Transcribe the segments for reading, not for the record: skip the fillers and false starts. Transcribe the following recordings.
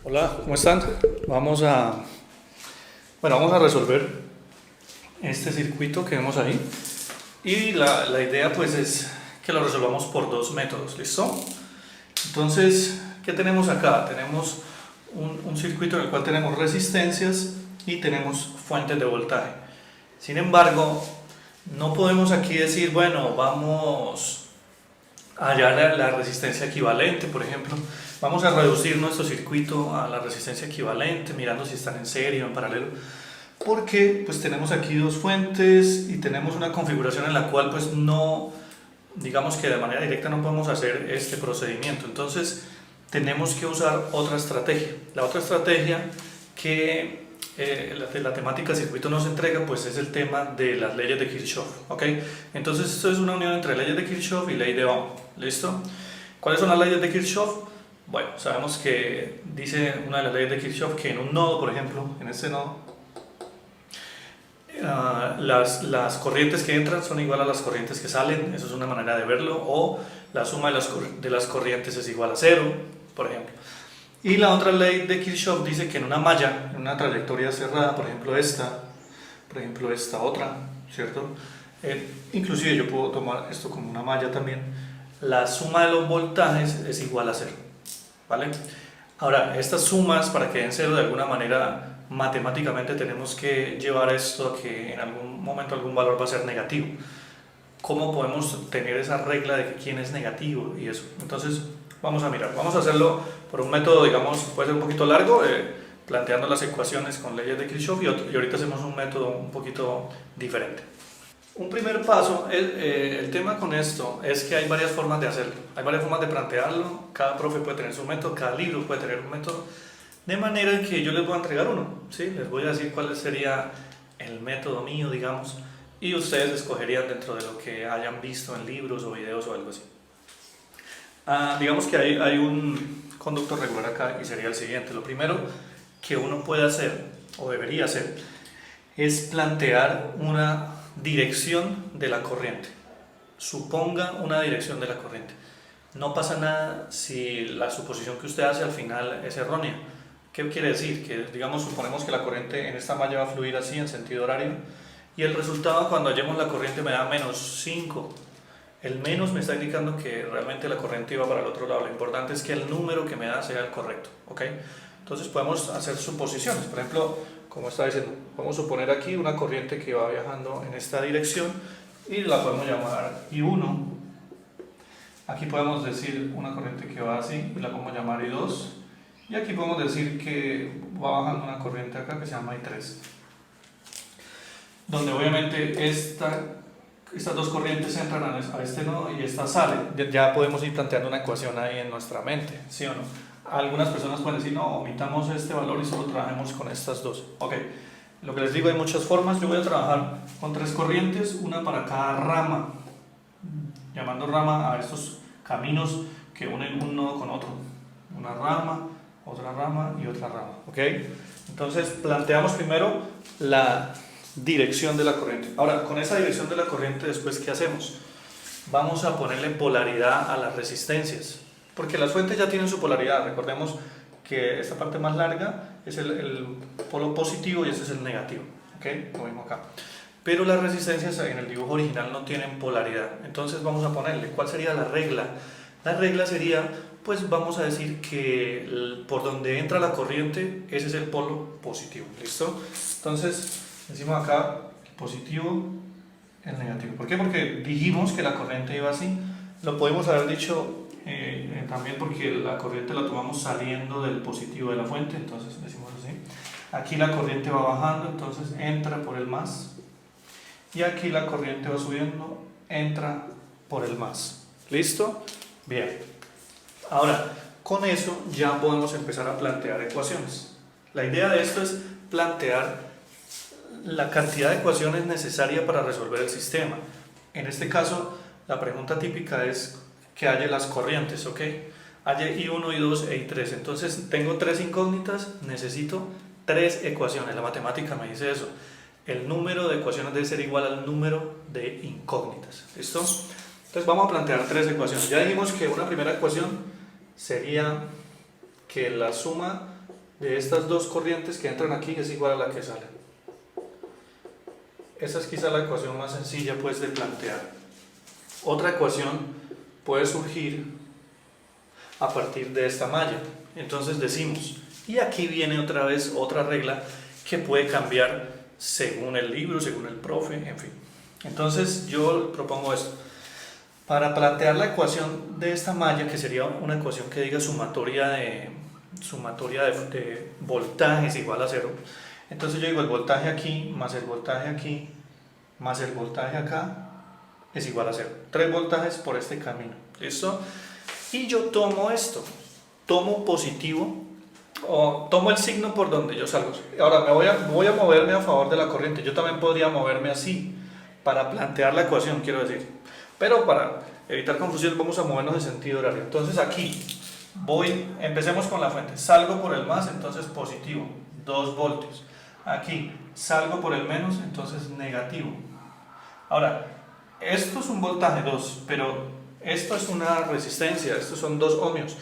Hola, ¿cómo están? Vamos a resolver este circuito que vemos ahí y la idea pues es que lo resolvamos por dos métodos, ¿listo? Entonces, ¿qué tenemos acá? Tenemos un circuito en el cual tenemos resistencias y tenemos fuentes de voltaje. Sin embargo, no podemos aquí decir, bueno, vamos a hallar la resistencia equivalente, por ejemplo. Vamos a reducir nuestro circuito a la resistencia equivalente, mirando si están en serie o en paralelo, porque pues tenemos aquí dos fuentes y tenemos una configuración en la cual pues no, digamos que de manera directa no podemos hacer este procedimiento. Entonces tenemos que usar otra estrategia. La otra estrategia que la temática circuito nos entrega pues es el tema de las leyes de Kirchhoff, ¿ok? Entonces esto es una unión entre leyes de Kirchhoff y ley de Ohm, ¿listo? ¿Cuáles son las leyes de Kirchhoff? Bueno, sabemos que dice una de las leyes de Kirchhoff que en un nodo, por ejemplo, en este nodo, las corrientes que entran son igual a las corrientes que salen, eso es una manera de verlo, o la suma de las corrientes es igual a cero, por ejemplo. Y la otra ley de Kirchhoff dice que en una malla, en una trayectoria cerrada, por ejemplo esta otra, ¿cierto? Inclusive yo puedo tomar esto como una malla también, la suma de los voltajes es igual a cero, ¿vale? Ahora, estas sumas para que den cero de alguna manera matemáticamente tenemos que llevar esto a que en algún momento algún valor va a ser negativo. ¿Cómo podemos tener esa regla de que quién es negativo y eso? Entonces vamos a mirar, vamos a hacerlo por un método, digamos, puede ser un poquito largo, planteando las ecuaciones con leyes de Kirchhoff y ahorita hacemos un método un poquito diferente. Un primer paso, el tema con esto es que hay varias formas de hacerlo, hay varias formas de plantearlo, cada profe puede tener su método, cada libro puede tener un método, de manera que yo les voy a entregar uno, ¿sí? Les voy a decir cuál sería el método mío, digamos, y ustedes escogerían dentro de lo que hayan visto en libros o videos o algo así. Digamos que hay un conducto regular acá y sería el siguiente. Lo primero que uno puede hacer, o debería hacer, es plantear una dirección de la corriente. Suponga una dirección de la corriente. No pasa nada si la suposición que usted hace al final es errónea. ¿Qué quiere decir? Que, digamos, suponemos que la corriente en esta malla va a fluir así en sentido horario y el resultado cuando hallemos la corriente me da menos 5. El menos me está indicando que realmente la corriente iba para el otro lado. Lo importante es que el número que me da sea el correcto, ¿ok? Entonces podemos hacer suposiciones. Por ejemplo, como está diciendo, podemos suponer aquí una corriente que va viajando en esta dirección y la podemos llamar I1. Aquí podemos decir una corriente que va así y la podemos llamar I2. Y aquí podemos decir que va bajando una corriente acá que se llama I3. Donde obviamente estas dos corrientes entran a este nodo y esta sale. Ya podemos ir planteando una ecuación ahí en nuestra mente, ¿sí o no? Algunas personas pueden decir, no, omitamos este valor y solo trabajemos con estas dos. Ok, lo que les digo, hay muchas formas. Yo voy a trabajar con tres corrientes, una para cada rama, llamando rama a estos caminos que unen un nodo con otro. Una rama, otra rama y otra rama. Ok, entonces planteamos primero la dirección de la corriente. Ahora, con esa dirección de la corriente, después, ¿qué hacemos? Vamos a ponerle polaridad a las resistencias, porque las fuentes ya tienen su polaridad. Recordemos que esta parte más larga es el polo positivo y este es el negativo, ¿ok? Lo mismo acá. Pero las resistencias en el dibujo original no tienen polaridad, entonces vamos a ponerle, ¿cuál sería la regla? La regla sería, pues vamos a decir que por donde entra la corriente, ese es el polo positivo, ¿listo? Entonces decimos acá positivo, el negativo. ¿Por qué? Porque dijimos que la corriente iba así. Lo podemos haber dicho también porque la corriente la tomamos saliendo del positivo de la fuente, entonces decimos así. Aquí la corriente va bajando, entonces entra por el más. Y aquí la corriente va subiendo, entra por el más. ¿Listo? Bien. Ahora, con eso ya podemos empezar a plantear ecuaciones. La idea de esto es plantear la cantidad de ecuaciones necesaria para resolver el sistema. En este caso, la pregunta típica es que halle las corrientes, ¿ok? Halle I1, I2 e I3. Entonces, tengo tres incógnitas, necesito tres ecuaciones. La matemática me dice eso. El número de ecuaciones debe ser igual al número de incógnitas. ¿Listo? Entonces, vamos a plantear tres ecuaciones. Ya dijimos que una primera ecuación sería que la suma de estas dos corrientes que entran aquí es igual a la que sale. Esa es quizá la ecuación más sencilla pues de plantear. Otra ecuación puede surgir a partir de esta malla. Entonces decimos, y aquí viene otra vez otra regla que puede cambiar según el libro, según el profe, en fin. Entonces yo propongo esto. Para plantear la ecuación de esta malla, que sería una ecuación que diga sumatoria de voltajes igual a 0, entonces yo digo el voltaje aquí más el voltaje aquí más el voltaje acá es igual a 0. 3 voltajes por este camino. ¿Listo? Y yo tomo esto, tomo positivo, o tomo el signo por donde yo salgo. Ahora voy a moverme a favor de la corriente. Yo también podría moverme así para plantear la ecuación, quiero decir. Pero para evitar confusión vamos a movernos en sentido horario. Entonces aquí empecemos con la fuente. Salgo por el más, entonces positivo, 2 voltios. Aquí salgo por el menos, entonces negativo. Ahora, esto es un voltaje 2, pero esto es una resistencia, estos son 2 ohmios.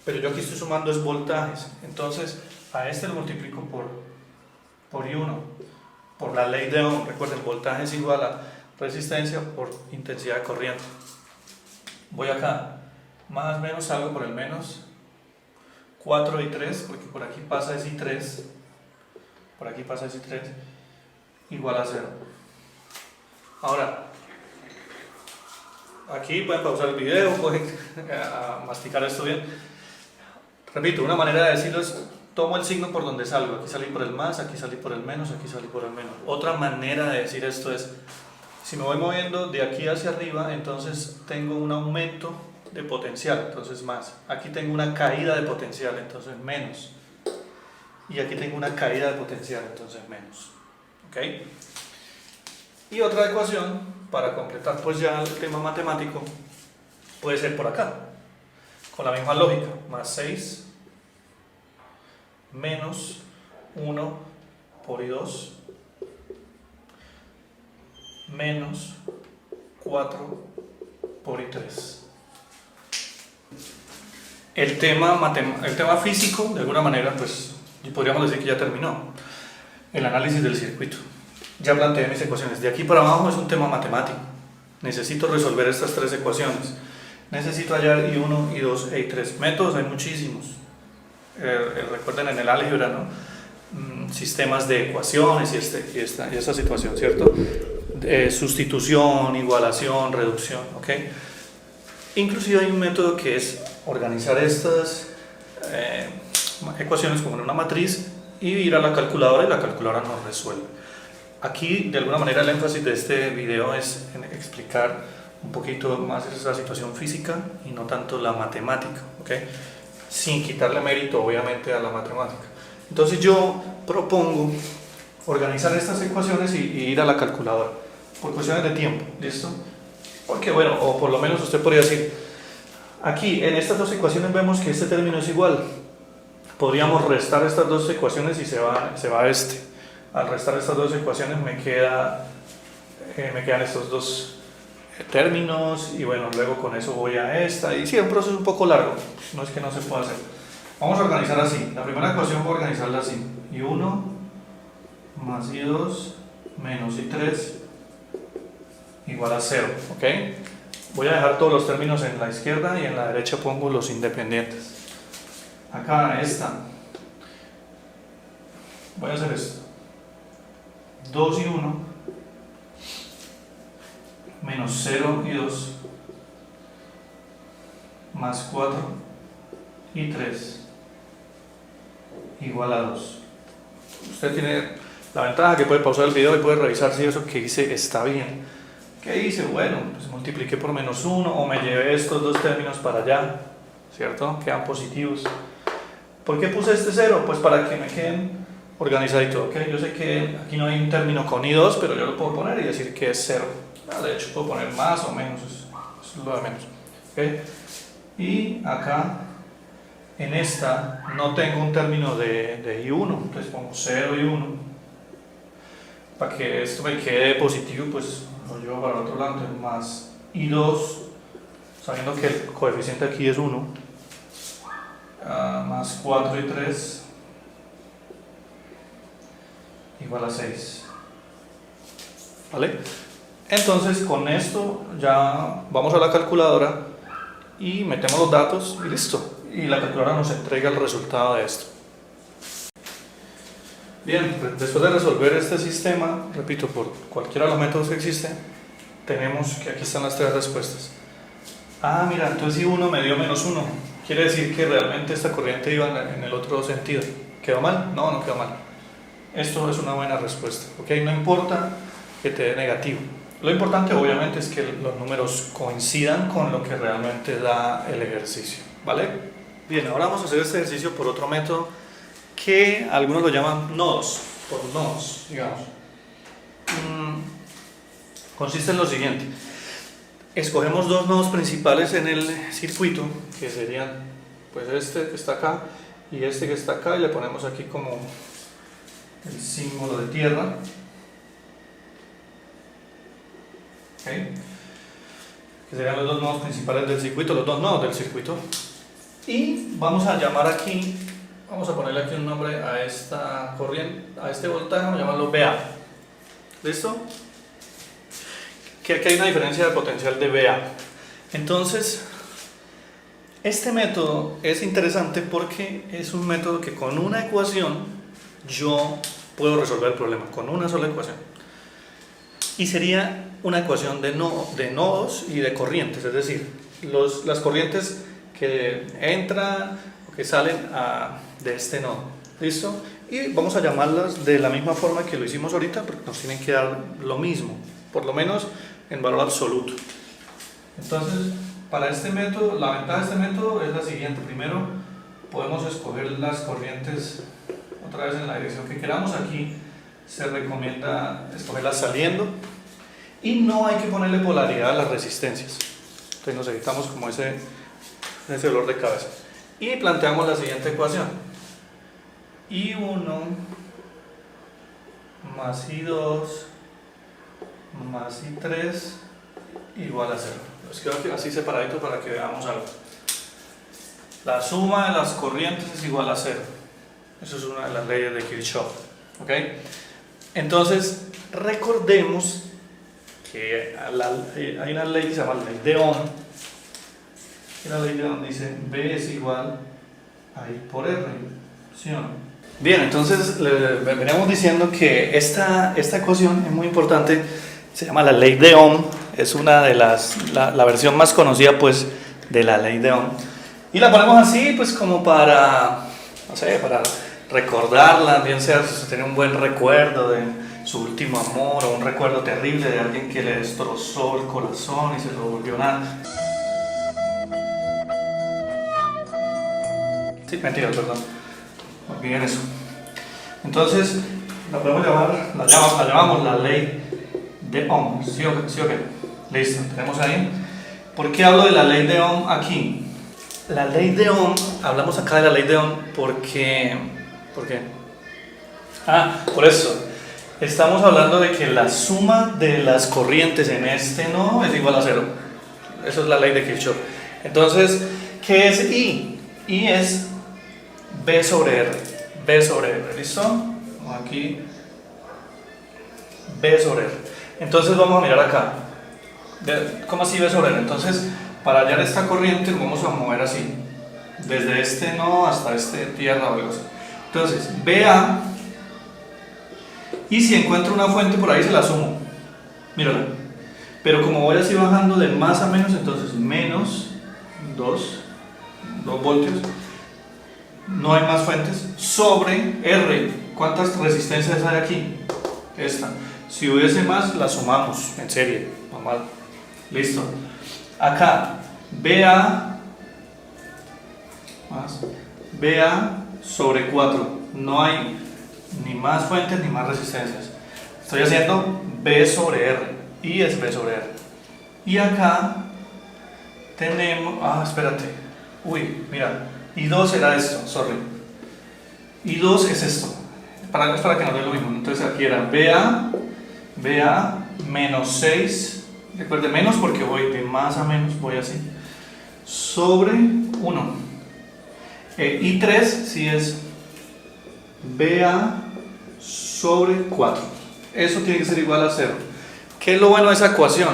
Pero yo aquí estoy sumando es voltajes, entonces a este lo multiplico por I1, por la ley de Ohm. Recuerden, voltaje es igual a resistencia por intensidad de corriente. Voy acá, más o menos salgo por el menos 4 y 3, porque por aquí pasa ese I3, por aquí pasa ese I3, igual a 0. Ahora, aquí pueden pausar el video, pueden masticar esto bien. Repito, una manera de decirlo es, tomo el signo por donde salgo. Aquí salí por el más, aquí salí por el menos, aquí salí por el menos. Otra manera de decir esto es, si me voy moviendo de aquí hacia arriba, entonces tengo un aumento de potencial, entonces más. Aquí tengo una caída de potencial, entonces menos. Y aquí tengo una caída de potencial, entonces menos. ¿Ok? Y otra ecuación, para completar pues ya el tema matemático, puede ser por acá. Con la misma lógica, más 6 menos 1 por I2 menos 4 por I3. El tema físico, de alguna manera, pues podríamos decir que ya terminó. El análisis del circuito. Ya planteé mis ecuaciones. De aquí para abajo es un tema matemático. Necesito resolver estas 3 ecuaciones. Necesito hallar I1, I2 e I3. Métodos hay muchísimos. Recuerden en el álgebra, ¿no? Sistemas de ecuaciones y esta situación, ¿cierto? Sustitución, igualación, reducción, ¿ok? Inclusive hay un método que es organizar estas ecuaciones como en una matriz y ir a la calculadora y la calculadora nos resuelve. Aquí, de alguna manera, el énfasis de este video es en explicar un poquito más esa situación física y no tanto la matemática, ¿ok? Sin quitarle mérito, obviamente, a la matemática. Entonces yo propongo organizar estas ecuaciones y ir a la calculadora por cuestiones de tiempo, ¿listo? Porque bueno, o por lo menos usted podría decir, aquí en estas 2 ecuaciones vemos que este término es igual. Podríamos restar estas 2 ecuaciones y se va este. Al restar estas 2 ecuaciones me quedan estos 2 términos y bueno, luego con eso voy a esta y sí, es un proceso un poco largo, no es que no se pueda hacer. Vamos a organizar así, la primera ecuación voy a organizarla así, I1 más I2 menos I3 igual a 0, ¿ok? Voy a dejar todos los términos en la izquierda y en la derecha pongo los independientes. Acá esta, voy a hacer esto, 2 y 1 menos 0 y 2 más 4 y 3 igual a 2. Usted tiene la ventaja que puede pausar el video y puede revisar si eso que hice está bien. ¿Qué hice? Bueno, pues multipliqué por menos 1 o me llevé estos 2 términos para allá, ¿cierto? Quedan positivos. ¿Por qué puse este 0? Pues para que me queden organizadito, ¿ok? Yo sé que aquí no hay un término con I2, pero yo lo puedo poner y decir que es 0. De hecho puedo poner más o menos, eso es lo de menos, ¿okay? Y acá en esta no tengo un término de I1, entonces pongo 0 y 1 para que esto me quede positivo, pues lo llevo para el otro lado, entonces más I2, sabiendo que el coeficiente aquí es 1, más 4 y 3 igual a 6. ¿Vale? Entonces con esto ya vamos a la calculadora y metemos los datos y listo. Y la calculadora nos entrega el resultado de esto. Bien, después de resolver este sistema, repito, por cualquiera de los métodos que existen, tenemos que aquí están las tres respuestas. Ah, mira, entonces si 1 me dio -1, quiere decir que realmente esta corriente iba en el otro sentido. ¿Quedó mal? No, no quedó mal. Esto es una buena respuesta, ¿ok? No importa que te dé negativo. Lo importante obviamente es que los números coincidan con lo que realmente da el ejercicio, ¿vale? Bien, ahora vamos a hacer este ejercicio por otro método que algunos lo llaman nodos, por nodos, digamos. Consiste en lo siguiente. Escogemos dos nodos principales en el circuito, que serían pues este que está acá y este que está acá, y le ponemos aquí como el símbolo de tierra. ¿Okay? Que serían los dos nodos principales del circuito, los dos nodos del circuito. Y vamos a llamar aquí, vamos a ponerle aquí un nombre a esta corriente, a este voltaje, vamos a llamarlo VA. ¿Listo? Que aquí hay una diferencia de potencial de VA. Entonces, este método es interesante porque es un método que con una ecuación yo puedo resolver el problema, con una sola ecuación. Y sería una ecuación de nodos y de corrientes, es decir, las corrientes que entran o que salen de este nodo. ¿Listo? Y vamos a llamarlas de la misma forma que lo hicimos ahorita, porque nos tienen que dar lo mismo, por lo menos en valor absoluto. Entonces, para este método, la ventaja de este método es la siguiente. Primero, podemos escoger las corrientes otra vez en la dirección que queramos. Aquí se recomienda escogerlas saliendo y no hay que ponerle polaridad a las resistencias. Entonces nos evitamos como ese dolor de cabeza. Y planteamos la siguiente ecuación. I1 más I2 más I3 igual a 0. Los quedo así separaditos para que veamos algo. La suma de las corrientes es igual a 0. Eso es una de las leyes de Kirchhoff. ¿Ok? Entonces, recordemos que hay una ley que se llama la ley de Ohm. Y la ley de Ohm dice B es igual a I por R. ¿Sí o no? Bien, entonces veníamos diciendo que esta ecuación es muy importante. Se llama la ley de Ohm. Es una de la versión más conocida pues de la ley de Ohm. Y la ponemos así pues como para, no sé, para recordarla, bien sea si tiene un buen recuerdo de su último amor o un recuerdo terrible de alguien que le destrozó el corazón y se lo volvió nada. Sí, mentira, perdón. Olviden eso. Entonces, la podemos la llamamos la ley de Ohm. ¿Sí o qué? Listo, tenemos ahí. ¿Por qué hablo de la ley de Ohm aquí? La ley de Ohm, hablamos acá de la ley de Ohm porque... ¿Por qué? Por eso. Estamos hablando de que la suma de las corrientes en este nodo es igual a 0. Eso es la ley de Kirchhoff. Entonces, ¿qué es I? I es B sobre R. B sobre R, ¿listo? Aquí B sobre R. Entonces vamos a mirar acá. ¿Cómo así B sobre R? Entonces, para hallar esta corriente vamos a mover así, desde este nodo hasta este tierra o algo así. Entonces, BA, y si encuentro una fuente por ahí se la sumo. Mírala. Pero como voy así bajando de más a menos, entonces menos 2 voltios. No hay más fuentes, sobre R. ¿Cuántas resistencias hay aquí? Esta. Si hubiese más, la sumamos en serie, normal. Listo. Acá, BA sobre 4. No hay ni más fuentes ni más resistencias. Estoy haciendo B sobre R. Y es B sobre R. Y acá tenemos... espérate. Uy, mira. I2 era esto, sorry. I2 es esto. Es para que nos dé lo mismo. Entonces aquí era BA menos 6. Recuerde menos porque voy de más a menos, voy así. Sobre 1. I3 sí es BA sobre 4. Eso tiene que ser igual a 0. ¿Qué es lo bueno de esa ecuación?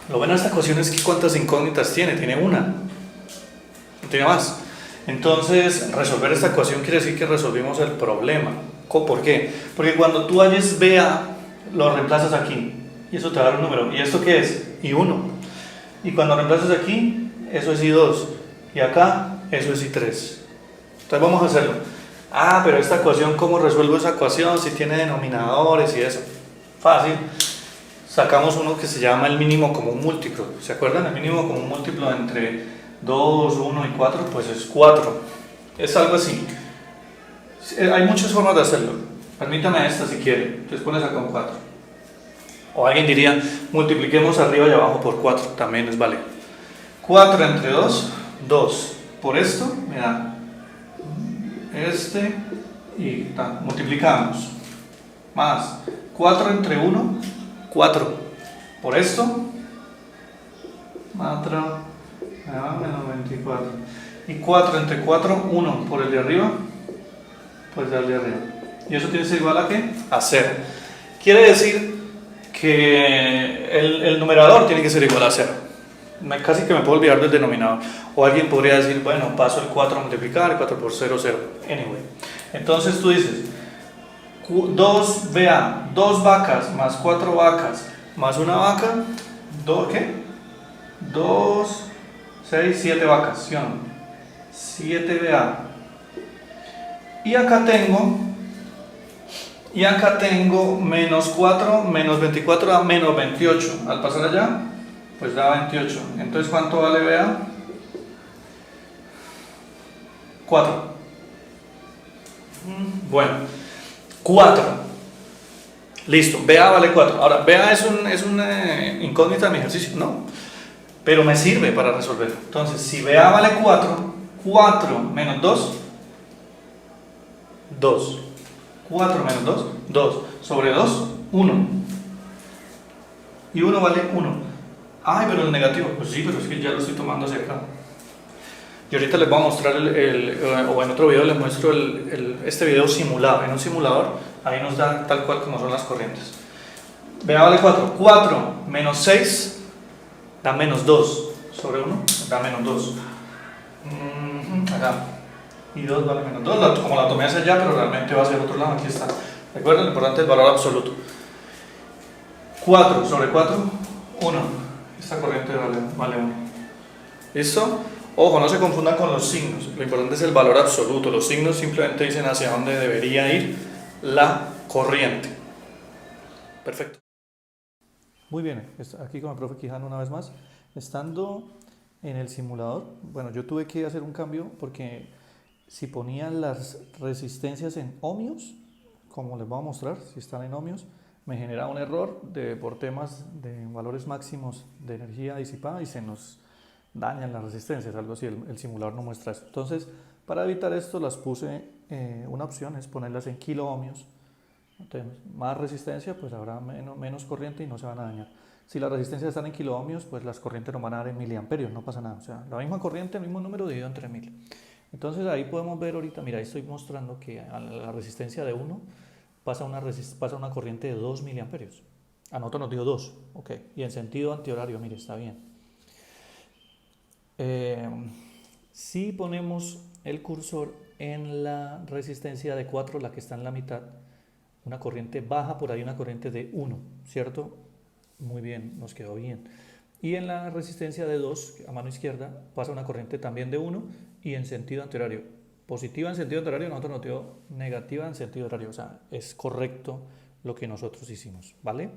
Lo bueno de esta ecuación es que ¿cuántas incógnitas tiene? Tiene una, no tiene más. Entonces, resolver esta ecuación quiere decir que resolvimos el problema. ¿Por qué? Porque cuando tú halles BA, lo reemplazas aquí y eso te va a dar un número. ¿Y esto qué es? I1. Y cuando reemplazas aquí, eso es I2. Y acá, eso es I3. Entonces vamos a hacerlo. Ah, pero esta ecuación, ¿cómo resuelvo esa ecuación? Si tiene denominadores y eso. Fácil. Sacamos uno que se llama el mínimo común múltiplo. ¿Se acuerdan? El mínimo común múltiplo entre 2, 1 y 4, pues es 4. Es algo así. Hay muchas formas de hacerlo. Permítame esta si quiere. Entonces pones acá un 4. O alguien diría, multipliquemos arriba y abajo por 4. También es vale. 4 entre 2, 2. Por esto me da este y multiplicamos. Más 4 entre 1, 4. Por esto, menos 24. Y 4 entre 4, 1. Por el de arriba, pues el de arriba. Y eso tiene que ser igual a ¿qué? A 0. Quiere decir que el numerador tiene que ser igual a 0. Casi que me puedo olvidar del denominador. O alguien podría decir, bueno, paso el 4 a multiplicar, 4 por 0, 0. Anyway. Entonces tú dices, 2 vacas más 4 vacas más una vaca, ¿qué? 2, 6, 7 vacas, ¿sí o no? 7 BA. Y acá tengo menos 4, menos 24 da menos 28. Al pasar allá, pues da 28. Entonces, ¿cuánto vale BA? 4. Bueno, 4. Listo, BA vale 4. Ahora, BA es una incógnita de mi ejercicio, ¿no? Pero me sirve para resolver. Entonces, si BA vale 4, 4 menos 2, 2. 4 menos 2, 2. Sobre 2, 1. Y 1 vale 1. Ay, pero el negativo. Pues sí, pero es que ya lo estoy tomando hacia acá. Y ahorita les voy a mostrar o en otro video les muestro este video simulado. En un simulador, ahí nos da tal cual como son las corrientes. BA vale 4. 4 menos 6 da menos 2. Sobre 1 da menos 2. Acá. Y 2 vale menos 2, como la tomé hacia allá, pero realmente va hacia el otro lado, aquí está. Recuerden, lo importante es el valor absoluto. 4 sobre 4, 1. Esta corriente vale 1. ¿Listo? Ojo, no se confundan con los signos, lo importante es el valor absoluto. Los signos simplemente dicen hacia dónde debería ir la corriente. Perfecto. Muy bien, aquí con el profe Quijano una vez más. Estando en el simulador, bueno, yo tuve que hacer un cambio porque si ponían las resistencias en ohmios, como les voy a mostrar, si están en ohmios, me genera un error por temas de valores máximos de energía disipada y se nos dañan las resistencias, algo así, el simulador no muestra eso. Entonces, para evitar esto, las puse, una opción es ponerlas en kilo ohmios. Entonces, más resistencia, pues habrá menos corriente y no se van a dañar. Si las resistencias están en kilo ohmios, pues las corrientes no van a dar en miliamperios, no pasa nada. O sea, la misma corriente, el mismo número dividido entre 1000. Entonces ahí podemos ver ahorita, mira, ahí estoy mostrando que a la resistencia de 1 pasa una corriente de 2 miliamperios. A nosotros nos dio 2, ok. Y en sentido antihorario, mire, está bien. Si ponemos el cursor en la resistencia de 4, la que está en la mitad, una corriente baja, por ahí una corriente de 1, ¿cierto? Muy bien, nos quedó bien. Y en la resistencia de 2, a mano izquierda, pasa una corriente también de 1 y en sentido antihorario. Positiva en sentido antihorario, nosotros nos dio negativa en sentido horario. O sea, es correcto lo que nosotros hicimos, ¿vale?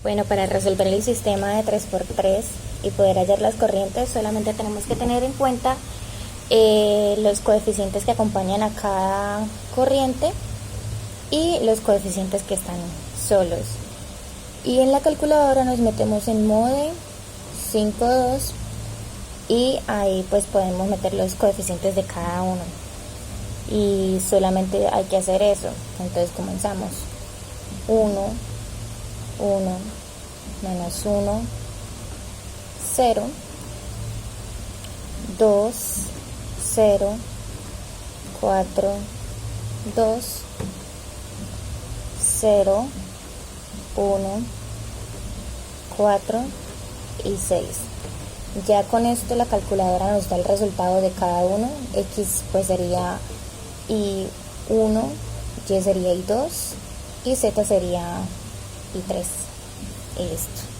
Bueno, para resolver el sistema de 3×3 y poder hallar las corrientes, solamente tenemos que tener en cuenta los coeficientes que acompañan a cada corriente y los coeficientes que están solos. Y en la calculadora nos metemos en mode 5,2 y ahí pues podemos meter los coeficientes de cada uno. Y solamente hay que hacer eso. Entonces comenzamos. 1, 1, menos 1, 0, 2, 0, 4, 2, 0, 1, 4 y 6. Ya con esto la calculadora nos da el resultado de cada uno. X pues sería I1, Y sería I2 y Z sería I3. Y listo.